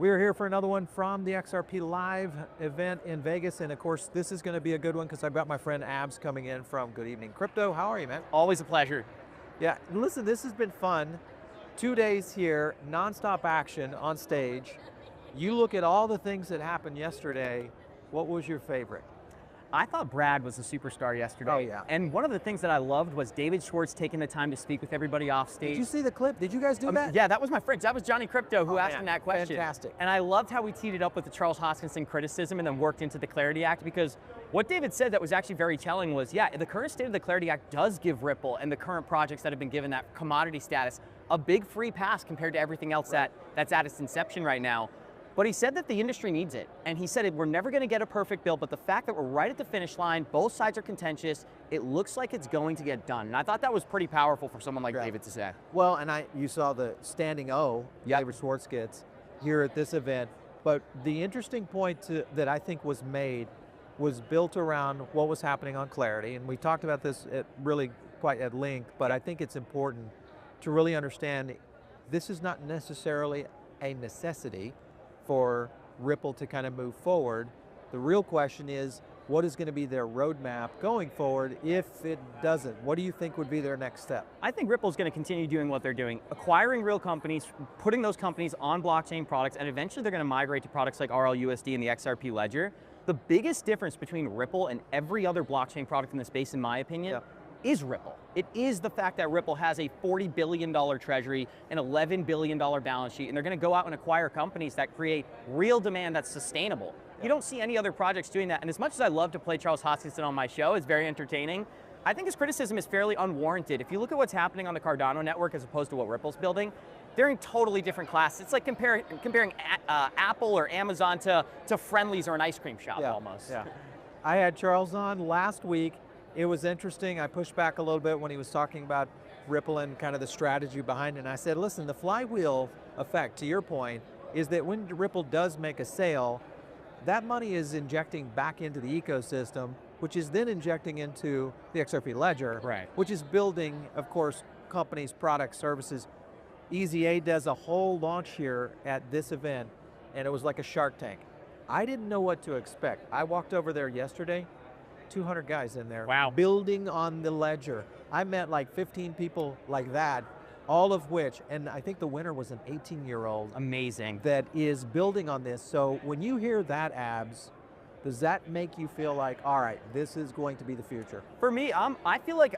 We are here for another one from the XRP Live event in Vegas, and of course, this is going to be a good one because I've got my friend Abs coming in from Good Evening Crypto. How are you, man? Always a pleasure. Yeah, listen, this has been fun. 2 days here, nonstop action on stage. You look at all the things that happened yesterday. What was your favorite? I thought Brad was a superstar yesterday. Oh, yeah. And one of the things that I loved was David Schwartz taking the time to speak with everybody off stage. Did you see the clip? Did you guys do that? Yeah, that was my friend. That was Johnny Crypto who asked him that question. Fantastic. And I loved how we teed it up with the Charles Hoskinson criticism and then worked into the Clarity Act, because what David said that was actually very telling was, yeah, the current state of the Clarity Act does give Ripple and the current projects that have been given that commodity status a big free pass compared to everything else that's at its inception right now. But he said that the industry needs it. And he said we're never gonna get a perfect bill, but the fact that we're right at the finish line, both sides are contentious, it looks like it's going to get done. And I thought that was pretty powerful for someone like David to say. Well, and you saw the standing O David Schwartz gets here at this event. But the interesting point that I think was made was built around what was happening on Clarity. And we talked about this really quite at length, but I think it's important to really understand this is not necessarily a necessity for Ripple to kind of move forward. The real question is, what is going to be their roadmap going forward if it doesn't? What do you think would be their next step? I think Ripple's going to continue doing what they're doing, acquiring real companies, putting those companies on blockchain products, and eventually they're going to migrate to products like RLUSD and the XRP Ledger. The biggest difference between Ripple and every other blockchain product in the space, in my opinion, is Ripple. It is the fact that Ripple has a $40 billion treasury, an $11 billion balance sheet, and they're going to go out and acquire companies that create real demand that's sustainable. You don't see any other projects doing that, and as much as I love to play Charles Hoskinson on my show, it's very entertaining, I think his criticism is fairly unwarranted. If you look at what's happening on the Cardano network as opposed to what Ripple's building, they're in totally different classes. It's like comparing Apple or Amazon to Friendly's or an ice cream shop almost. Yeah. I had Charles on last week. It was interesting. I pushed back a little bit when he was talking about Ripple and kind of the strategy behind it. And I said, listen, the flywheel effect, to your point, is that when Ripple does make a sale, that money is injecting back into the ecosystem, which is then injecting into the XRP Ledger, which is building, of course, companies, products, services. EZA does a whole launch here at this event, and it was like a Shark Tank. I didn't know what to expect. I walked over there yesterday, 200 guys in there, building on the ledger. I met like 15 people like that, all of which, and I think the winner was an 18-year-old. Amazing. That is building on this. So when you hear that, Abs, does that make you feel like, all right, this is going to be the future? For me, I feel like